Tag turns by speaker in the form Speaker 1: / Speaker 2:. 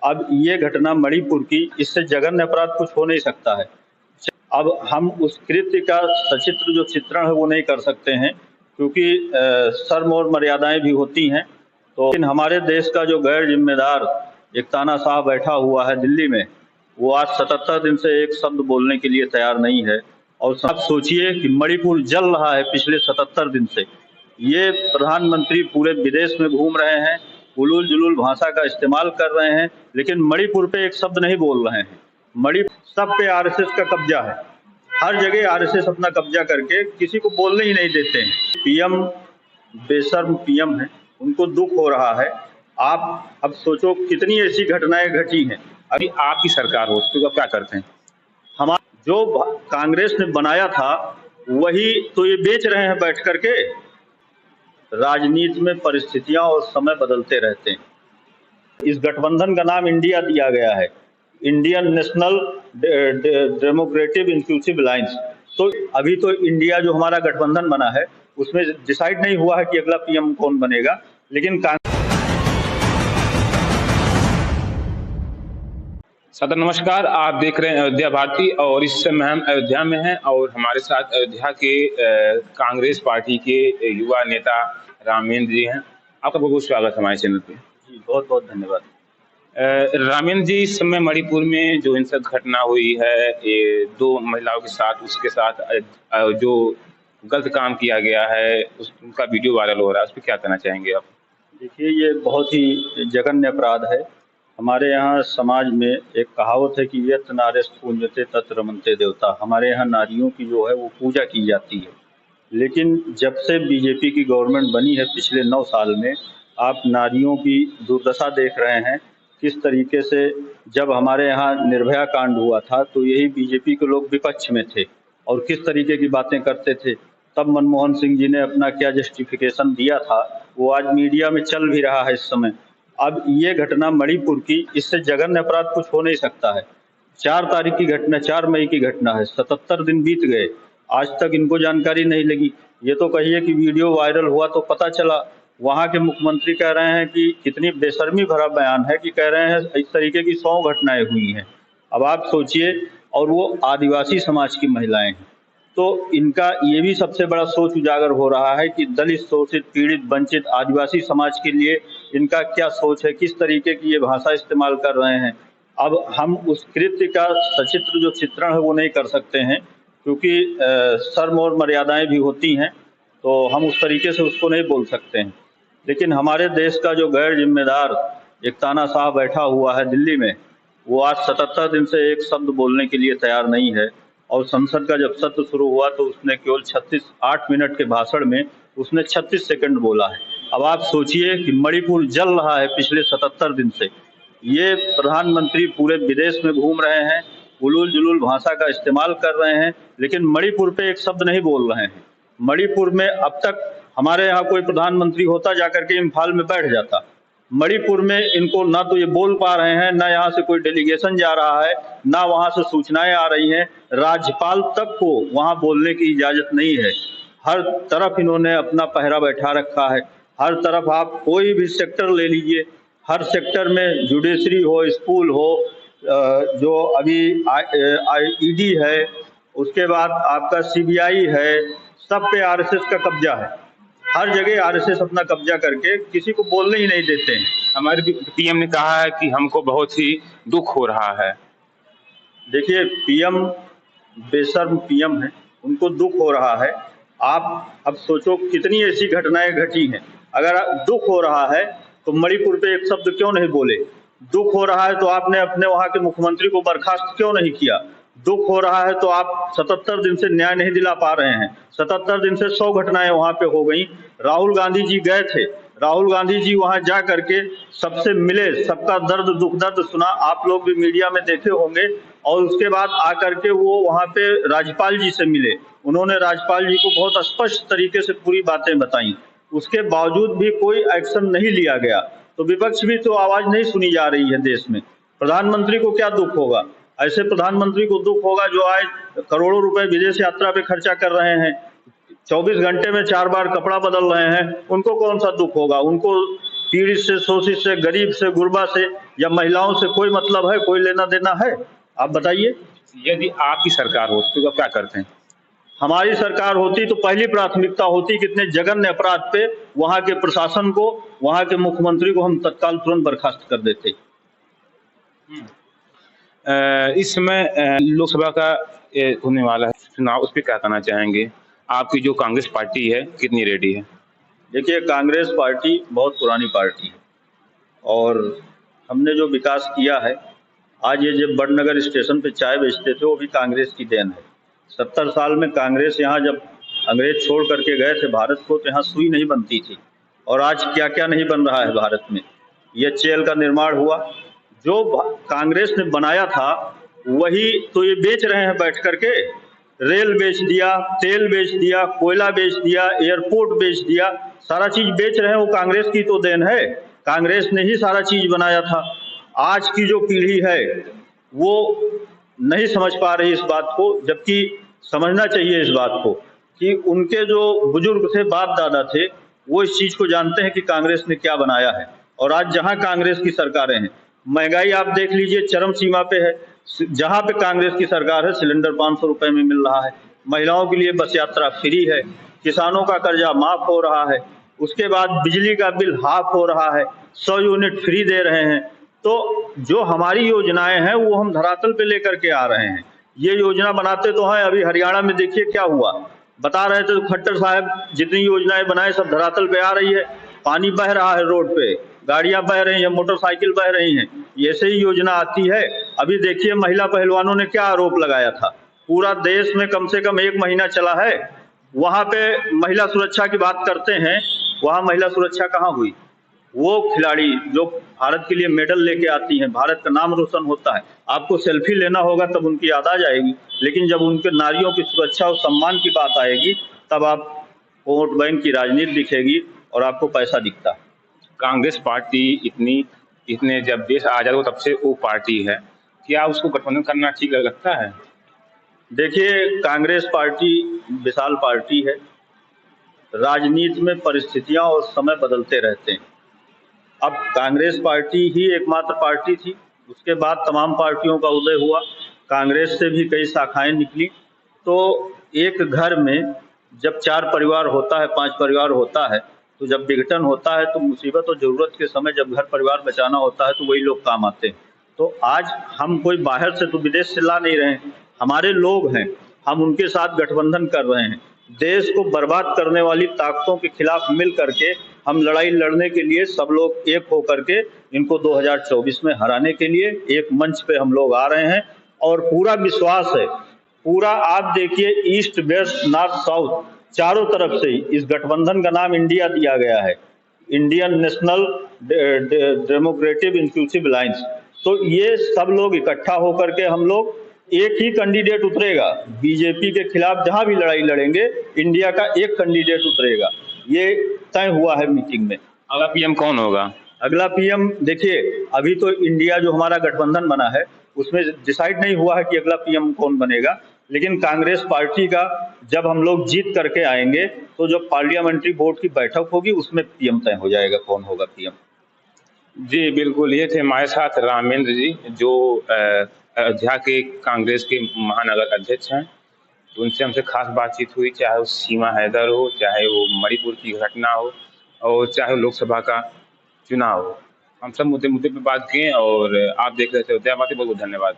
Speaker 1: अब ये घटना मणिपुर की, इससे जघन्य अपराध कुछ हो नहीं सकता है। अब हम उस कृत्य का सचित्र जो चित्रण है वो नहीं कर सकते हैं, क्योंकि शर्म और मर्यादाएं भी होती हैं। तो लेकिन हमारे देश का जो गैर जिम्मेदार एक तानाशाह बैठा हुआ है दिल्ली में, वो आज 77 दिन से एक शब्द बोलने के लिए तैयार नहीं है। और आप सोचिए कि मणिपुर जल रहा है पिछले 77 दिन से। ये प्रधानमंत्री पूरे विदेश में घूम रहे हैं, उलूल जुलूल भाषा का इस्तेमाल कर रहे हैं, लेकिन मणिपुर पे एक शब्द नहीं बोल रहे हैं। मणिपुर सब पे आरएसएस का कब्जा है, हर जगह आरएसएस अपना कब्जा करके किसी को बोलने ही नहीं देते हैं। पीएम बेशर्म पीएम है, उनको दुख हो रहा है। आप अब सोचो कितनी ऐसी घटनाएं घटी हैं।
Speaker 2: अभी आपकी सरकार हो तो आप क्या करते हैं?
Speaker 1: हमारा जो कांग्रेस ने बनाया था वही तो ये बेच रहे हैं बैठ करके। राजनीति में परिस्थितियां और समय बदलते रहते हैं। इस गठबंधन का नाम इंडिया दिया गया है, Indian national democratic inclusive alliance. तो अभी तो इंडिया जो हमारा गठबंधन बना है उसमें डिसाइड नहीं हुआ है कि अगला पीएम कौन बनेगा, लेकिन
Speaker 2: सदर नमस्कार, आप देख रहे हैं अयोध्या भारती और इस समय हम अयोध्या में हैं और हमारे साथ अयोध्या के कांग्रेस पार्टी के युवा नेता रामेंद्र जी हैं। आपका बहुत बहुत स्वागत है हमारे चैनल पे।
Speaker 1: जी बहुत बहुत धन्यवाद।
Speaker 2: रामेंद्र जी, इस समय मणिपुर में जो हिंसक घटना हुई है, ये 2 महिलाओं के साथ, उसके साथ जो गलत काम किया गया है उनका वीडियो वायरल हो रहा है, उस पर क्या कहना चाहेंगे आप?
Speaker 1: देखिए, ये बहुत ही जघन्य अपराध है। हमारे यहाँ समाज में एक कहावत है कि यत्र नार्यस्तु पूज्यते तत्र रमन्ते देवता। हमारे यहाँ नारियों की जो है वो पूजा की जाती है, लेकिन जब से बीजेपी की गवर्नमेंट बनी है पिछले 9 साल में, आप नारियों की दुर्दशा देख रहे हैं। किस तरीके से जब हमारे यहाँ निर्भया कांड हुआ था तो यही बीजेपी के लोग विपक्ष में थे और किस तरीके की बातें करते थे। तब मनमोहन सिंह जी ने अपना क्या जस्टिफिकेशन दिया था, वो आज मीडिया में चल भी रहा है इस समय। अब ये घटना मणिपुर की, इससे जघन्य अपराध कुछ हो नहीं सकता है। 4 तारीख की घटना, 4 मई की घटना है, 77 दिन बीत गए, आज तक इनको जानकारी नहीं लगी। ये तो कहिए कि वीडियो वायरल हुआ तो पता चला। वहाँ के मुख्यमंत्री कह रहे हैं कि कितनी बेशर्मी भरा बयान है कि कह रहे हैं इस तरीके की 100 घटनाएं हुई हैं। अब आप सोचिए, और वो आदिवासी समाज की महिलाएं हैं, तो इनका ये भी सबसे बड़ा सोच उजागर हो रहा है कि दलित, शोषित, पीड़ित, वंचित आदिवासी समाज के लिए इनका क्या सोच है, किस तरीके की ये भाषा इस्तेमाल कर रहे हैं। अब हम उस कृत्य का सचित्र जो चित्रण है वो नहीं कर सकते हैं, क्योंकि शर्म और मर्यादाएं भी होती हैं, तो हम उस तरीके से उसको नहीं बोल सकते हैं। लेकिन हमारे देश का जो गैर जिम्मेदार एक तानाशाह बैठा हुआ है दिल्ली में, वो आज 77 दिन से एक शब्द बोलने के लिए तैयार नहीं है। और संसद का जब सत्र शुरू हुआ तो उसने केवल 8 मिनट के भाषण में उसने 36 सेकंड बोला है। अब आप सोचिए कि मणिपुर जल रहा है पिछले 77 दिन से। ये प्रधानमंत्री पूरे विदेश में घूम रहे हैं, उलूल जुलूल भाषा का इस्तेमाल कर रहे हैं, लेकिन मणिपुर पे एक शब्द नहीं बोल रहे हैं। मणिपुर में अब तक हमारे यहाँ कोई प्रधानमंत्री होता जाकर के इम्फाल में बैठ जाता। मणिपुर में इनको ना तो ये बोल पा रहे हैं, ना यहाँ से कोई डेलीगेशन जा रहा है, ना वहाँ से सूचनाएं आ रही हैं। राज्यपाल तक को वहाँ बोलने की इजाजत नहीं है। हर तरफ इन्होंने अपना पहरा बैठा रखा है। हर तरफ आप कोई भी सेक्टर ले लीजिए, हर सेक्टर में जुडिशरी हो, स्कूल हो, जो अभी ईडी है, उसके बाद आपका सीबीआई है, सब पे आरएसएस का कब्जा है। हर जगह आरएसएस अपना कब्जा करके किसी को बोलने ही नहीं देते हैं।
Speaker 2: हमारे पीएम ने कहा है कि हमको बहुत ही दुख हो रहा है।
Speaker 1: देखिए, पीएम बेशर्म पीएम है, उनको दुख हो रहा है। आप अब सोचो कितनी ऐसी घटनाएं घटी हैं। अगर दुख हो रहा है तो मणिपुर पे एक शब्द क्यों नहीं बोले? दुख हो रहा है तो आपने अपने वहां के मुख्यमंत्री को बर्खास्त क्यों नहीं किया? दुख हो रहा है तो आप 77 दिन से न्याय नहीं दिला पा रहे हैं। 77 दिन से 100 घटनाएं वहां पे हो गई। राहुल गांधी जी गए थे, राहुल गांधी जी वहां जा करके सबसे मिले, सबका दर्द दुख दर्द सुना, आप लोग भी मीडिया में देखे होंगे। और उसके बाद आकर के वो वहां पे राज्यपाल जी से मिले, उन्होंने राज्यपाल जी को बहुत स्पष्ट तरीके से पूरी बातें बताई। उसके बावजूद भी कोई एक्शन नहीं लिया गया, तो विपक्ष भी तो आवाज नहीं सुनी जा रही है देश में। प्रधानमंत्री को क्या दुख होगा? ऐसे प्रधानमंत्री को दुख होगा जो आज करोड़ों रुपए विदेश यात्रा पे खर्चा कर रहे हैं, 24 घंटे में 4 बार कपड़ा बदल रहे हैं, उनको कौन सा दुख होगा? उनको पीड़ित से, शोषित से, गरीब से, गुरबा से या महिलाओं से कोई मतलब है, कोई लेना देना है? आप बताइए।
Speaker 2: यदि आपकी सरकार हो तो आप क्या करते हैं?
Speaker 1: हमारी सरकार होती तो पहली प्राथमिकता होती कि इतने जघन्य अपराध पे वहां के प्रशासन को, वहां के मुख्यमंत्री को हम तत्काल तुरंत बर्खास्त कर देते।
Speaker 2: इस समय लोकसभा का होने वाला है चुनाव, उस पर क्या कहना चाहेंगे? आपकी जो कांग्रेस पार्टी है कितनी रेडी है?
Speaker 1: देखिए, कांग्रेस पार्टी बहुत पुरानी पार्टी है और हमने जो विकास किया है, आज ये जब बड़नगर स्टेशन पे चाय बेचते थे वो भी कांग्रेस की देन है। 70 साल में कांग्रेस यहाँ जब अंग्रेज छोड़ करके गए थे भारत को, तो यहाँ सुई नहीं बनती थी और आज क्या क्या नहीं बन रहा है भारत में। ये चेल का निर्माण हुआ, जो कांग्रेस ने बनाया था वही तो ये बेच रहे हैं बैठ करके। रेल बेच दिया, तेल बेच दिया, कोयला बेच दिया, एयरपोर्ट बेच दिया, सारा चीज बेच रहे हैं। वो कांग्रेस की तो देन है, कांग्रेस ने ही सारा चीज बनाया था। आज की जो पीढ़ी है वो नहीं समझ पा रही इस बात को, जबकि समझना चाहिए इस बात को कि उनके जो बुजुर्ग थे, बाप दादा थे, वो इस चीज को जानते हैं कि कांग्रेस ने क्या बनाया है। और आज जहां कांग्रेस की सरकारें हैं, महंगाई आप देख लीजिए चरम सीमा पे है। जहां पे कांग्रेस की सरकार है सिलेंडर 500 रुपए में मिल रहा है, महिलाओं के लिए बस यात्रा फ्री है, किसानों का कर्जा माफ हो रहा है, उसके बाद बिजली का बिल हाफ हो रहा है, 100 यूनिट फ्री दे रहे हैं। तो जो हमारी योजनाएं हैं वो हम धरातल पे लेकर के आ रहे हैं। ये योजना बनाते तो हैं, अभी हरियाणा में देखिए क्या हुआ, बता रहे थे तो खट्टर साहब जितनी योजनाएं बनाए सब धरातल पे आ रही है। पानी बह रहा है रोड पे, गाड़ियां बह रही हैं, मोटरसाइकिल बह रही हैं, ऐसे ही योजना आती है। अभी देखिए महिला पहलवानों ने क्या आरोप लगाया था, पूरा देश में कम से कम 1 महीना चला है, वहां पे महिला सुरक्षा की बात करते हैं, वहां महिला सुरक्षा कहाँ हुई? वो खिलाड़ी जो भारत के लिए मेडल लेके आती हैं, भारत का नाम रोशन होता है, आपको सेल्फी लेना होगा तब उनकी याद आ जाएगी, लेकिन जब उनके नारियों की सुरक्षा और सम्मान की बात आएगी तब आप वोट बैंक की राजनीति दिखेगी और आपको पैसा दिखता है।
Speaker 2: कांग्रेस पार्टी इतने जब देश आजाद हो तब से वो पार्टी है, क्या उसको गठबंधन करना ठीक लगता है?
Speaker 1: देखिए, कांग्रेस पार्टी विशाल पार्टी है, राजनीति में परिस्थितियां और समय बदलते रहते हैं। अब कांग्रेस पार्टी ही एकमात्र पार्टी थी, उसके बाद तमाम पार्टियों का उदय हुआ, कांग्रेस से भी कई शाखाएं निकली। तो एक घर में जब 4 परिवार होता है, 5 परिवार होता है, तो जब विघटन होता है तो मुसीबत और जरूरत के समय जब घर परिवार बचाना होता है तो वही लोग काम आते हैं। तो आज हम कोई बाहर से तो विदेश से ला नहीं रहे हैं, हमारे लोग हैं, हम उनके साथ गठबंधन कर रहे हैं। देश को बर्बाद करने वाली ताकतों के खिलाफ मिल करके हम लड़ाई लड़ने के लिए सब लोग एक होकर के इनको 2024 में हराने के लिए एक मंच पे हम लोग आ रहे हैं। और पूरा विश्वास है, पूरा आप देखिए ईस्ट वेस्ट नॉर्थ साउथ चारों तरफ से ही इस गठबंधन का नाम इंडिया दिया गया है, Indian national democratic inclusive alliance. तो ये सब लोग इकट्ठा होकर के हम लोग एक ही कैंडिडेट उतरेगा, बीजेपी के खिलाफ जहां भी लड़ाई लड़ेंगे इंडिया का एक कैंडिडेट उतरेगा, ये तय हुआ है मीटिंग में।
Speaker 2: अगला पीएम कौन होगा?
Speaker 1: अगला पीएम देखिए, अभी तो इंडिया जो हमारा गठबंधन बना है उसमें डिसाइड नहीं हुआ है कि अगला पीएम कौन बनेगा, लेकिन कांग्रेस पार्टी का जब हम लोग जीत करके आएंगे तो जो पार्लियामेंट्री बोर्ड की बैठक होगी उसमें पीएम तय हो जाएगा कौन होगा पीएम।
Speaker 2: जी बिल्कुल, ये थे हमारे साथ रामेंद्र जी जो अयोध्या के कांग्रेस के महानगर अध्यक्ष हैं। तो उनसे हमसे खास बातचीत हुई, चाहे वो सीमा हैदर हो, चाहे वो मणिपुर की घटना हो और चाहे लोकसभा का चुनाव हो। हम सब मुद्दे मुद्दे पे बात किए और आप देख रहे थे अयोध्या बातें। बहुत बहुत धन्यवाद।